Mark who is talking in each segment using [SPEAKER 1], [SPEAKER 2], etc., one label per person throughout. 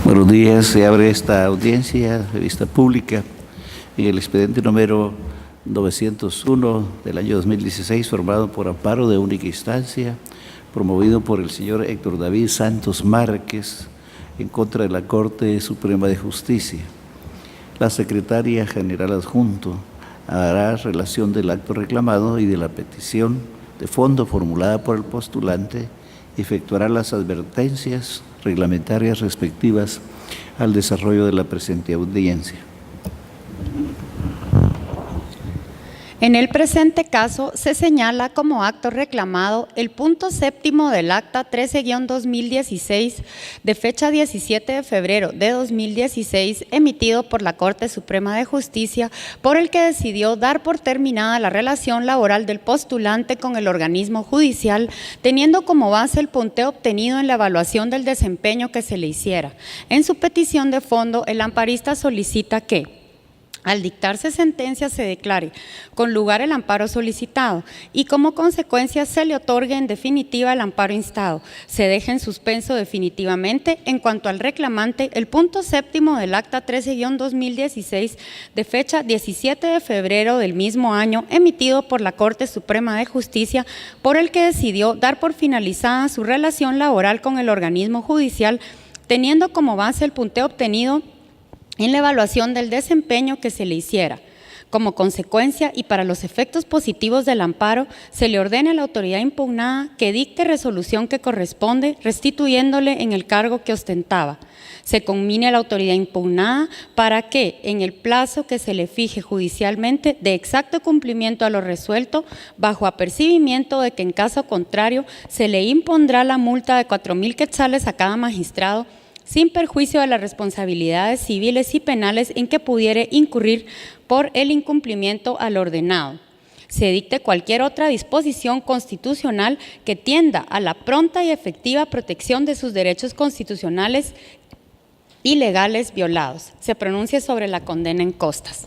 [SPEAKER 1] Buenos días. Se abre esta audiencia de vista pública en el expediente número 901 del año 2016, formado por amparo de única instancia, promovido por el señor Héctor David Santos Márquez en contra de la Corte Suprema de Justicia. La secretaria general adjunto hará relación del acto reclamado y de la petición de fondo formulada por el postulante y efectuará las advertencias reglamentarias respectivas al desarrollo de la presente audiencia.
[SPEAKER 2] En el presente caso, se señala como acto reclamado el punto séptimo del acta 13-2016 de fecha 17 de febrero de 2016, emitido por la Corte Suprema de Justicia, por el que decidió dar por terminada la relación laboral del postulante con el organismo judicial, teniendo como base el punteo obtenido en la evaluación del desempeño que se le hiciera. En su petición de fondo, el amparista solicita que al dictarse sentencia se declare con lugar el amparo solicitado y como consecuencia se le otorgue en definitiva el amparo instado. Se deje en suspenso definitivamente en cuanto al reclamante el punto séptimo del acta 13-2016 de fecha 17 de febrero del mismo año, emitido por la Corte Suprema de Justicia, por el que decidió dar por finalizada su relación laboral con el organismo judicial, teniendo como base el punteo obtenido en la evaluación del desempeño que se le hiciera. Como consecuencia y para los efectos positivos del amparo, se le ordena a la autoridad impugnada que dicte resolución que corresponde, restituyéndole en el cargo que ostentaba. Se conmine a la autoridad impugnada para que, en el plazo que se le fije judicialmente, dé exacto cumplimiento a lo resuelto, bajo apercibimiento de que en caso contrario se le impondrá la multa de 4,000 quetzales a cada magistrado, sin perjuicio de las responsabilidades civiles y penales en que pudiere incurrir por el incumplimiento al ordenado. Se dicte cualquier otra disposición constitucional que tienda a la pronta y efectiva protección de sus derechos constitucionales y legales violados. Se pronuncie sobre la condena en costas.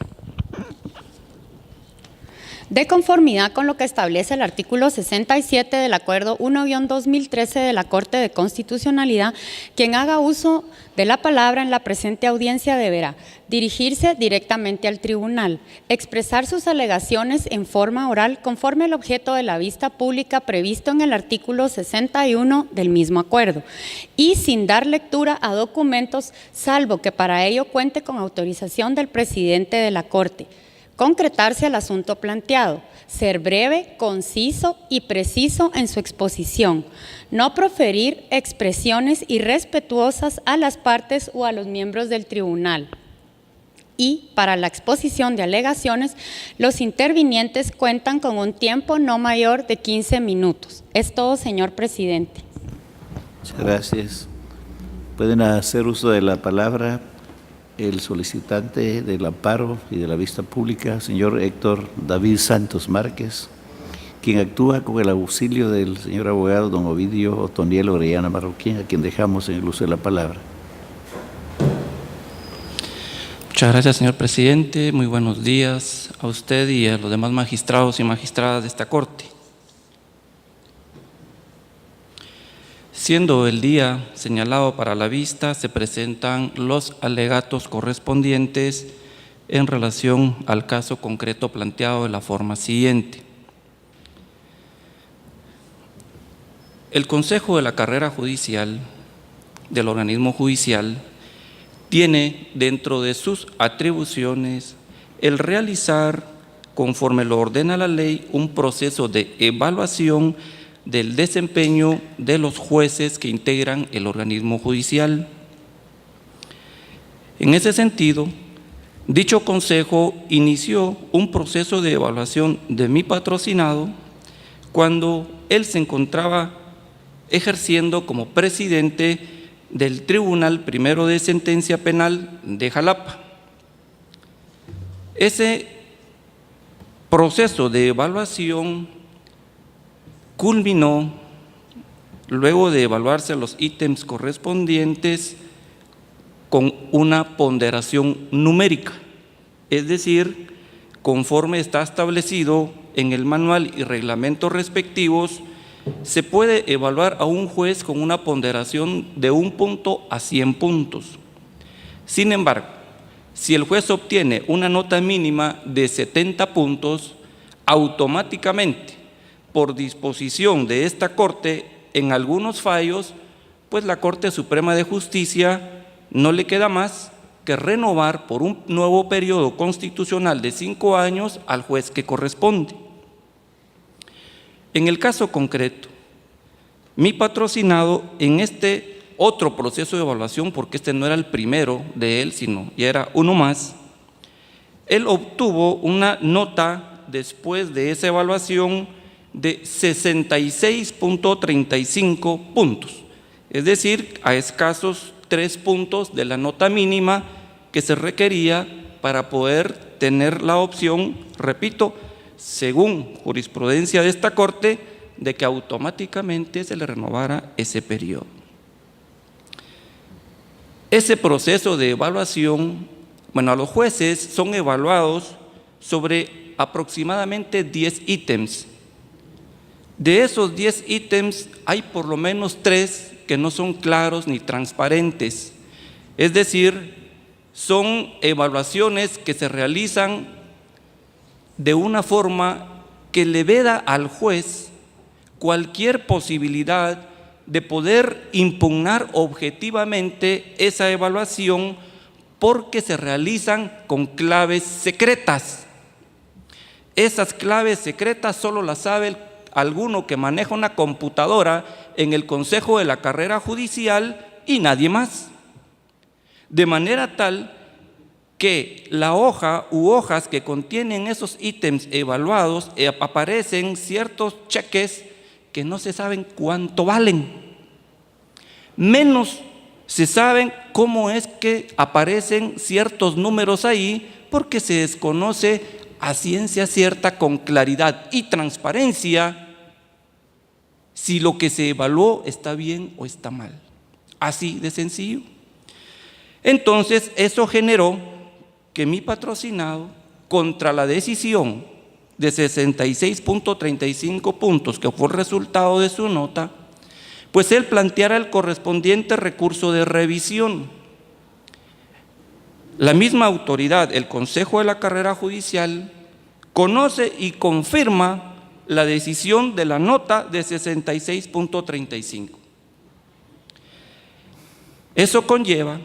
[SPEAKER 2] De conformidad con lo que establece el artículo 67 del Acuerdo 1-2013 de la Corte de Constitucionalidad, quien haga uso de la palabra en la presente audiencia deberá dirigirse directamente al tribunal, expresar sus alegaciones en forma oral conforme al objeto de la vista pública previsto en el artículo 61 del mismo acuerdo y sin dar lectura a documentos, salvo que para ello cuente con autorización del presidente de la Corte. Concretarse al asunto planteado, ser breve, conciso y preciso en su exposición, no proferir expresiones irrespetuosas a las partes o a los miembros del tribunal. Y para la exposición de alegaciones, los intervinientes cuentan con un tiempo no mayor de 15 minutos. Es todo, señor presidente.
[SPEAKER 1] Muchas gracias. Pueden hacer uso de la palabra el solicitante del amparo y de la vista pública, señor Héctor David Santos Márquez, quien actúa con el auxilio del señor abogado don Ovidio Otoniel Orellana Marroquín, a quien dejamos en el uso de la palabra.
[SPEAKER 3] Muchas gracias, señor presidente. Muy buenos días a usted y a los demás magistrados y magistradas de esta Corte. Siendo el día señalado para la vista, se presentan los alegatos correspondientes en relación al caso concreto planteado de la forma siguiente. El Consejo de la Carrera Judicial del organismo judicial tiene dentro de sus atribuciones el realizar, conforme lo ordena la ley, un proceso de evaluación del desempeño de los jueces que integran el organismo judicial. En ese sentido, dicho consejo inició un proceso de evaluación de mi patrocinado cuando él se encontraba ejerciendo como presidente del Tribunal Primero de Sentencia Penal de Jalapa. Ese proceso de evaluación culminó, luego de evaluarse los ítems correspondientes, con una ponderación numérica, es decir, conforme está establecido en el manual y reglamentos respectivos, se puede evaluar a un juez con una ponderación de 1 punto a 100 puntos. Sin embargo, si el juez obtiene una nota mínima de 70 puntos, automáticamente, por disposición de esta Corte, en algunos fallos, pues la Corte Suprema de Justicia no le queda más que renovar por un nuevo periodo constitucional de 5 años al juez que corresponde. En el caso concreto, mi patrocinado en este otro proceso de evaluación, porque este no era el primero de él, sino ya era uno más, él obtuvo una nota después de esa evaluación de 66.35 puntos, es decir, a escasos 3 puntos de la nota mínima que se requería para poder tener la opción, repito, según jurisprudencia de esta Corte, de que automáticamente se le renovara ese periodo. Ese proceso de evaluación, bueno, a los jueces son evaluados sobre aproximadamente 10 ítems. De esos 10 ítems hay por lo menos 3 que no son claros ni transparentes, es decir, son evaluaciones que se realizan de una forma que le veda al juez cualquier posibilidad de poder impugnar objetivamente esa evaluación porque se realizan con claves secretas. Esas claves secretas solo las sabe alguno que maneja una computadora en el Consejo de la Carrera Judicial y nadie más. De manera tal que la hoja u hojas que contienen esos ítems evaluados aparecen ciertos cheques que no se saben cuánto valen. Menos se saben cómo es que aparecen ciertos números ahí porque se desconoce a ciencia cierta con claridad y transparencia si lo que se evaluó está bien o está mal. Así de sencillo. Entonces, eso generó que mi patrocinado, contra la decisión de 66.35 puntos, que fue el resultado de su nota, pues él planteara el correspondiente recurso de revisión. La misma autoridad, el Consejo de la Carrera Judicial, conoce y confirma la decisión de la nota de 66.35. Eso conlleva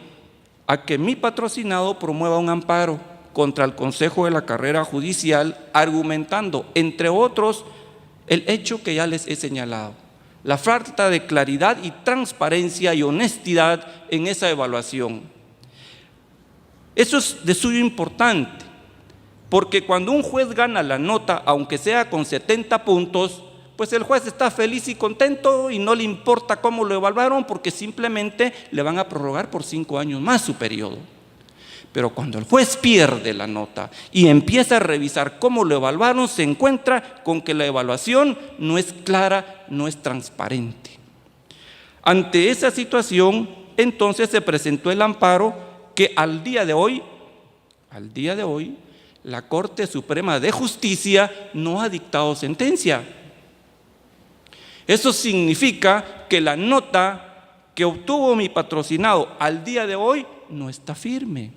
[SPEAKER 3] a que mi patrocinado promueva un amparo contra el Consejo de la Carrera Judicial, argumentando, entre otros, el hecho que ya les he señalado, la falta de claridad y transparencia y honestidad en esa evaluación. Eso es de suyo importante, porque cuando un juez gana la nota, aunque sea con 70 puntos, pues el juez está feliz y contento y no le importa cómo lo evaluaron porque simplemente le van a prorrogar por 5 años más su periodo. Pero cuando el juez pierde la nota y empieza a revisar cómo lo evaluaron, se encuentra con que la evaluación no es clara, no es transparente. Ante esa situación, entonces se presentó el amparo que al día de hoy, la Corte Suprema de Justicia no ha dictado sentencia. Eso significa que la nota que obtuvo mi patrocinado al día de hoy no está firme.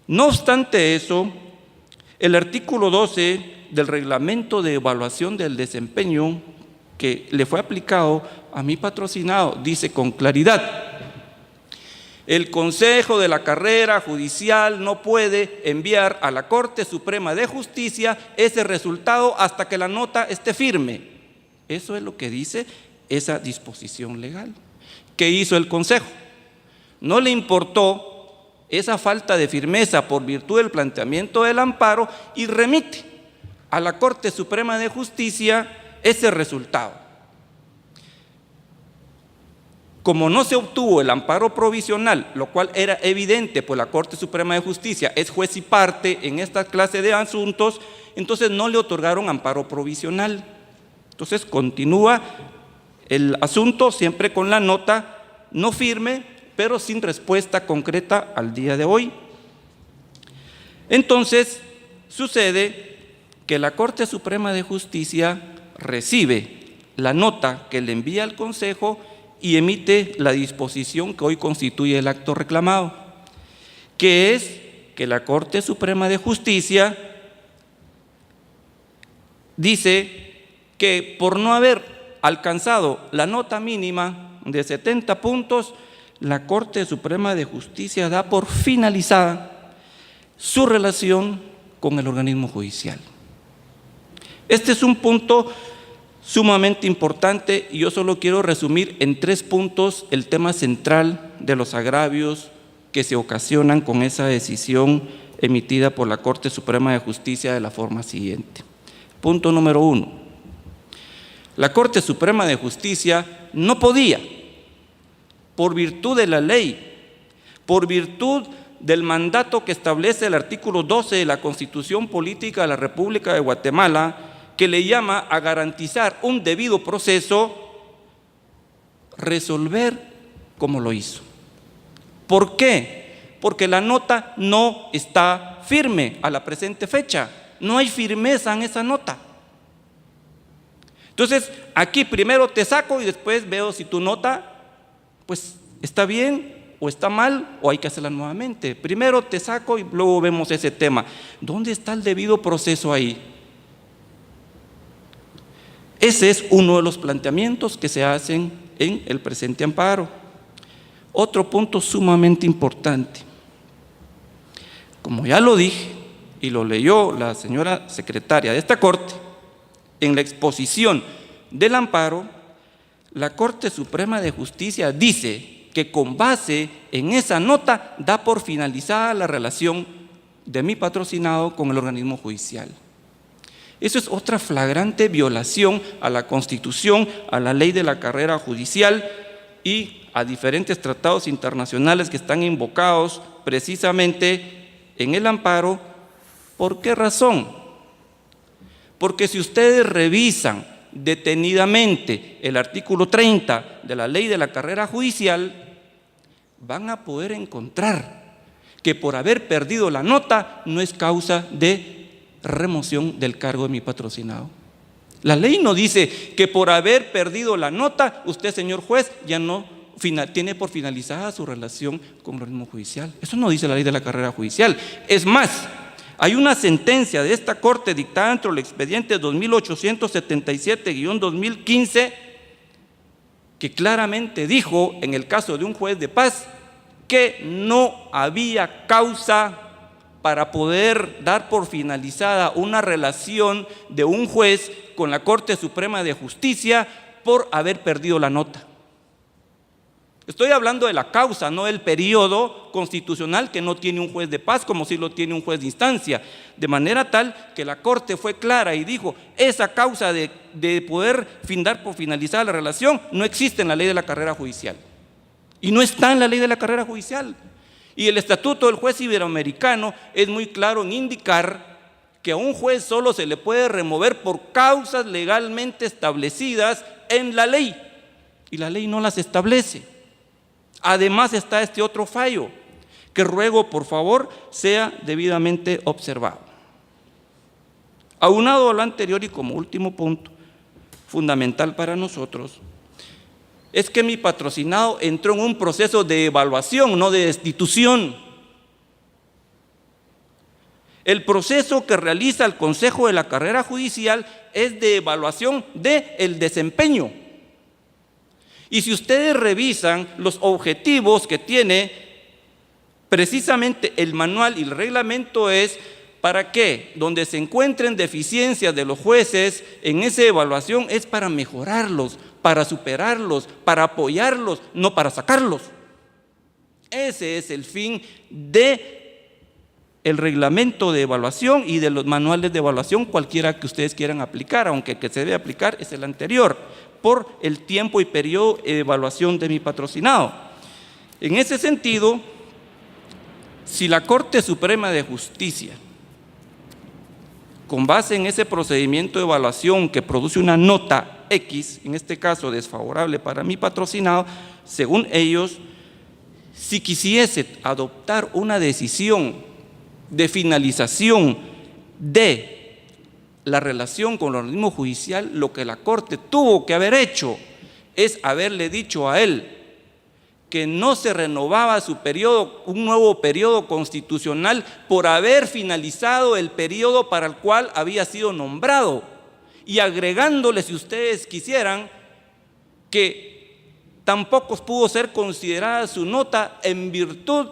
[SPEAKER 3] No obstante eso, el artículo 12 del Reglamento de Evaluación del Desempeño que le fue aplicado a mi patrocinado dice con claridad: el Consejo de la Carrera Judicial no puede enviar a la Corte Suprema de Justicia ese resultado hasta que la nota esté firme. Eso es lo que dice esa disposición legal. ¿Qué hizo el Consejo? No le importó esa falta de firmeza por virtud del planteamiento del amparo y remite a la Corte Suprema de Justicia ese resultado. Como no se obtuvo el amparo provisional, lo cual era evidente, pues la Corte Suprema de Justicia es juez y parte en esta clase de asuntos, entonces no le otorgaron amparo provisional. Entonces continúa el asunto siempre con la nota no firme, pero sin respuesta concreta al día de hoy. Entonces sucede que la Corte Suprema de Justicia recibe la nota que le envía al Consejo y emite la disposición que hoy constituye el acto reclamado, que es que la Corte Suprema de Justicia dice que por no haber alcanzado la nota mínima de 70 puntos, la Corte Suprema de Justicia da por finalizada su relación con el organismo judicial. Este es un punto sumamente importante y yo solo quiero resumir en 3 puntos el tema central de los agravios que se ocasionan con esa decisión emitida por la Corte Suprema de Justicia de la forma siguiente. Punto número 1. La Corte Suprema de Justicia no podía, por virtud de la ley, por virtud del mandato que establece el artículo 12 de la Constitución Política de la República de Guatemala, que le llama a garantizar un debido proceso, resolver como lo hizo. ¿Por qué? Porque la nota no está firme a la presente fecha. No hay firmeza en esa nota. Entonces, aquí primero te saco y después veo si tu nota pues está bien o está mal o hay que hacerla nuevamente. Primero te saco y luego vemos ese tema. ¿Dónde está el debido proceso ahí? Ese es uno de los planteamientos que se hacen en el presente amparo. Otro punto sumamente importante. Como ya lo dije y lo leyó la señora secretaria de esta Corte, en la exposición del amparo, la Corte Suprema de Justicia dice que con base en esa nota da por finalizada la relación de mi patrocinado con el organismo judicial. Eso es otra flagrante violación a la Constitución, a la ley de la carrera judicial y a diferentes tratados internacionales que están invocados precisamente en el amparo. ¿Por qué razón? Porque si ustedes revisan detenidamente el artículo 30 de la ley de la carrera judicial, van a poder encontrar que por haber perdido la nota no es causa de remoción del cargo de mi patrocinado. La ley no dice que por haber perdido la nota, usted, señor juez, ya no tiene por finalizada su relación con el organismo judicial. Eso no dice la ley de la carrera judicial. Es más, hay una sentencia de esta Corte dictada dentro del expediente 2877-2015 que claramente dijo, en el caso de un juez de paz, que no había causa para poder dar por finalizada una relación de un juez con la Corte Suprema de Justicia por haber perdido la nota. Estoy hablando de la causa, no del periodo constitucional que no tiene un juez de paz como si lo tiene un juez de instancia. De manera tal que la Corte fue clara y dijo, esa causa de poder dar por finalizada la relación no existe en la ley de la carrera judicial. Y no está en la ley de la carrera judicial. Y el Estatuto del Juez Iberoamericano es muy claro en indicar que a un juez solo se le puede remover por causas legalmente establecidas en la ley. Y la ley no las establece. Además está este otro fallo, que ruego por favor sea debidamente observado. Aunado a lo anterior y como último punto, fundamental para nosotros, es que mi patrocinado entró en un proceso de evaluación, no de destitución. El proceso que realiza el Consejo de la Carrera Judicial es de evaluación del desempeño. Y si ustedes revisan los objetivos que tiene precisamente el manual y el reglamento es ¿para qué? Donde se encuentren deficiencias de los jueces en esa evaluación es para mejorarlos, para superarlos, para apoyarlos, no para sacarlos. Ese es el fin de el reglamento de evaluación y de los manuales de evaluación, cualquiera que ustedes quieran aplicar, aunque el que se debe aplicar es el anterior, por el tiempo y periodo de evaluación de mi patrocinado. En ese sentido, si la Corte Suprema de Justicia, con base en ese procedimiento de evaluación que produce una nota X, en este caso desfavorable para mi patrocinado, según ellos, si quisiese adoptar una decisión de finalización de la relación con el organismo judicial, lo que la Corte tuvo que haber hecho es haberle dicho a él que no se renovaba su periodo, un nuevo periodo constitucional, por haber finalizado el periodo para el cual había sido nombrado, y agregándole, si ustedes quisieran, que tampoco pudo ser considerada su nota en virtud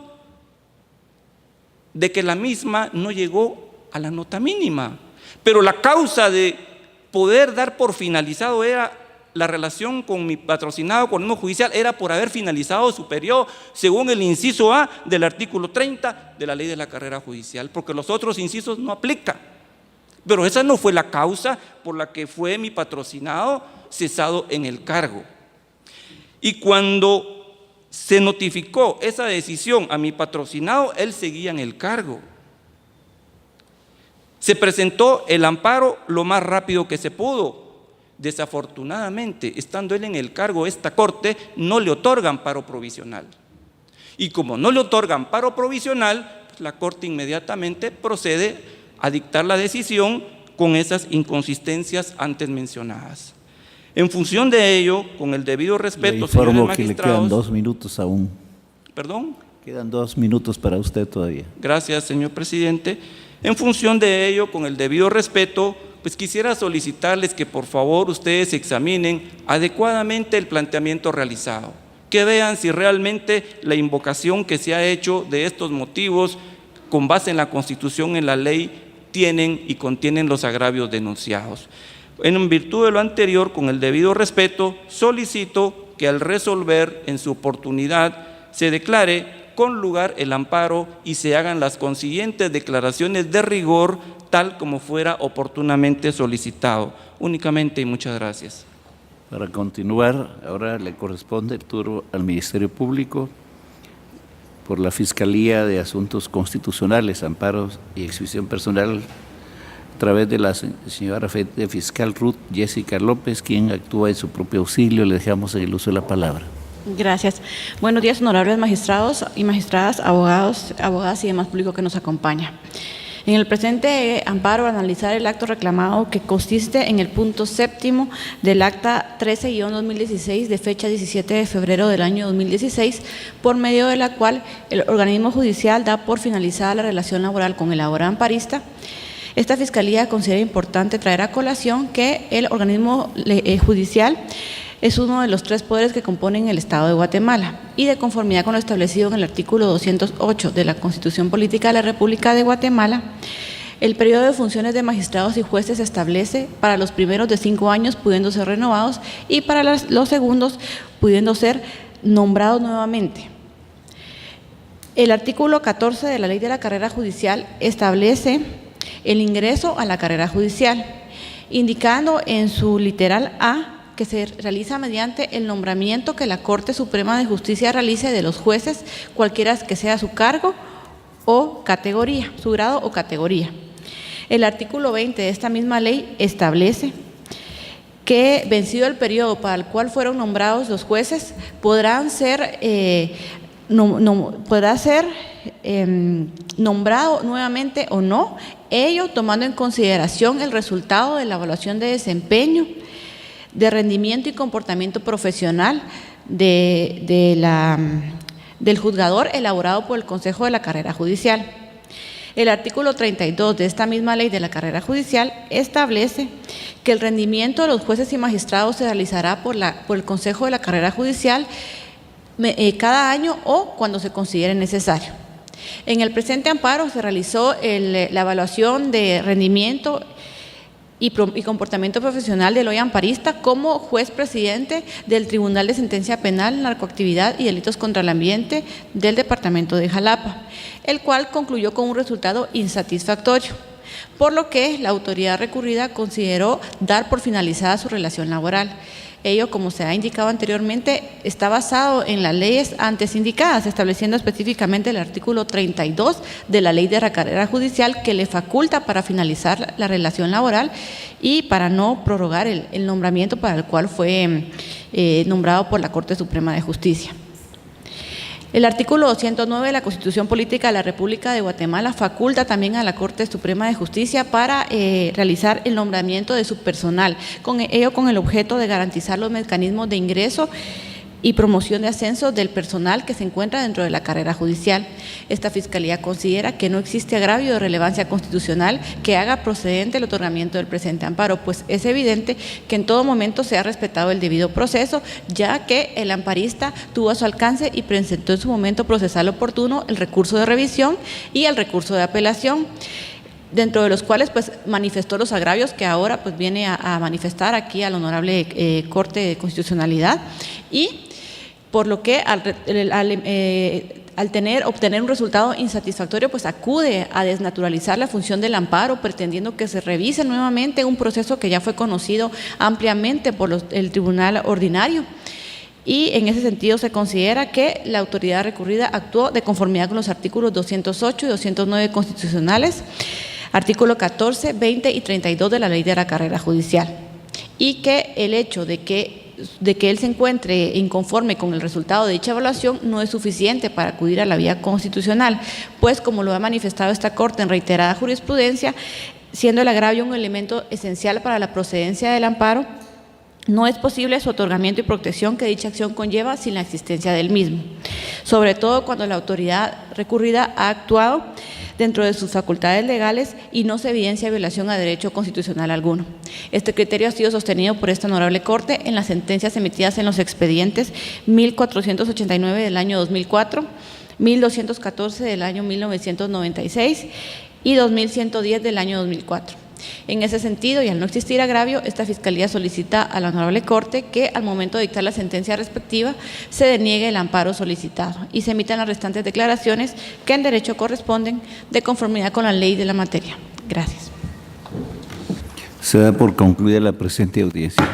[SPEAKER 3] de que la misma no llegó a la nota mínima. Pero la causa de poder dar por finalizado era la relación con mi patrocinado organismo judicial, era por haber finalizado su periodo según el inciso A del artículo 30 de la ley de la carrera judicial, porque los otros incisos no aplican. Pero esa no fue la causa por la que fue mi patrocinado cesado en el cargo. Y cuando se notificó esa decisión a mi patrocinado, él seguía en el cargo. Se presentó el amparo lo más rápido que se pudo. Desafortunadamente, estando él en el cargo, esta corte no le otorga amparo provisional. Y como no le otorga amparo provisional, pues la corte inmediatamente procede a dictar la decisión con esas inconsistencias antes mencionadas. En función de ello, con el debido respeto, señores magistrados…
[SPEAKER 1] que le quedan 2 minutos aún.
[SPEAKER 3] ¿Perdón?
[SPEAKER 1] Quedan 2 minutos para usted todavía.
[SPEAKER 3] Gracias, señor presidente. En función de ello, con el debido respeto, pues quisiera solicitarles que por favor ustedes examinen adecuadamente el planteamiento realizado, que vean si realmente la invocación que se ha hecho de estos motivos con base en la Constitución, en la ley, tienen y contienen los agravios denunciados. En virtud de lo anterior, con el debido respeto, solicito que al resolver en su oportunidad se declare con lugar el amparo y se hagan las consiguientes declaraciones de rigor tal como fuera oportunamente solicitado. Únicamente y muchas gracias.
[SPEAKER 1] Para continuar, ahora le corresponde el turno al Ministerio Público por la Fiscalía de Asuntos Constitucionales, Amparos y Exhibición Personal, a través de la señora fiscal Ruth Jessica López, quien actúa en su propio auxilio. Le dejamos en el uso de la palabra.
[SPEAKER 4] Gracias. Buenos días, honorables magistrados y magistradas, abogados, abogadas y demás público que nos acompaña. En el presente amparo, analizar el acto reclamado que consiste en el punto 7º del acta 13-2016 de fecha 17 de febrero del año 2016, por medio de la cual el organismo judicial da por finalizada la relación laboral con el ahora amparista. Esta Fiscalía considera importante traer a colación que el organismo judicial es uno de los 3 poderes que componen el Estado de Guatemala y, de conformidad con lo establecido en el artículo 208 de la Constitución Política de la República de Guatemala, el periodo de funciones de magistrados y jueces se establece para los primeros de 5 años, pudiendo ser renovados, y para los segundos, pudiendo ser nombrados nuevamente. El artículo 14 de la Ley de la Carrera Judicial establece el ingreso a la carrera judicial, indicando en su literal A que se realiza mediante el nombramiento que la Corte Suprema de Justicia realice de los jueces, cualquiera que sea su cargo o categoría, su grado o categoría. El artículo 20 de esta misma ley establece que, vencido el periodo para el cual fueron nombrados los jueces, podrán ser nombrado nuevamente o no, ello tomando en consideración el resultado de la evaluación de desempeño, de rendimiento y comportamiento profesional del juzgador elaborado por el Consejo de la Carrera Judicial. El artículo 32 de esta misma ley de la carrera judicial establece que el rendimiento de los jueces y magistrados se realizará por el Consejo de la Carrera Judicial cada año o cuando se considere necesario. En el presente amparo se realizó la evaluación de rendimiento y comportamiento profesional del hoy amparista como juez presidente del Tribunal de Sentencia Penal, Narcoactividad y Delitos contra el Ambiente del Departamento de Jalapa, el cual concluyó con un resultado insatisfactorio, por lo que la autoridad recurrida consideró dar por finalizada su relación laboral. Ello, como se ha indicado anteriormente, está basado en las leyes antes indicadas, estableciendo específicamente el artículo 32 de la Ley de la Carrera Judicial, que le faculta para finalizar la relación laboral y para no prorrogar el nombramiento para el cual fue nombrado por la Corte Suprema de Justicia. El artículo 209 de la Constitución Política de la República de Guatemala faculta también a la Corte Suprema de Justicia para realizar el nombramiento de su personal, con ello con el objeto de garantizar los mecanismos de ingreso y promoción de ascenso del personal que se encuentra dentro de la carrera judicial. Esta Fiscalía considera que no existe agravio de relevancia constitucional que haga procedente el otorgamiento del presente amparo, pues es evidente que en todo momento se ha respetado el debido proceso, ya que el amparista tuvo a su alcance y presentó en su momento procesal oportuno el recurso de revisión y el recurso de apelación, dentro de los cuales pues manifestó los agravios que ahora pues viene a manifestar aquí al Honorable Corte de Constitucionalidad, y por lo que obtener un resultado insatisfactorio, pues acude a desnaturalizar la función del amparo, pretendiendo que se revise nuevamente un proceso que ya fue conocido ampliamente por el Tribunal Ordinario. Y en ese sentido se considera que la autoridad recurrida actuó de conformidad con los artículos 208 y 209 constitucionales, artículo 14, 20 y 32 de la Ley de la Carrera Judicial, y que el hecho de que él se encuentre inconforme con el resultado de dicha evaluación no es suficiente para acudir a la vía constitucional, pues como lo ha manifestado esta Corte en reiterada jurisprudencia, siendo el agravio un elemento esencial para la procedencia del amparo, no es posible su otorgamiento y protección que dicha acción conlleva sin la existencia del mismo, sobre todo cuando la autoridad recurrida ha actuado dentro de sus facultades legales y no se evidencia violación a derecho constitucional alguno. Este criterio ha sido sostenido por esta honorable Corte en las sentencias emitidas en los expedientes 1489 del año 2004, 1214 del año 1996 y 2110 del año 2004. En ese sentido, y al no existir agravio, esta Fiscalía solicita a la Honorable Corte que al momento de dictar la sentencia respectiva se deniegue el amparo solicitado y se emitan las restantes declaraciones que en derecho corresponden de conformidad con la ley de la materia. Gracias.
[SPEAKER 1] Se da por concluida la presente audiencia.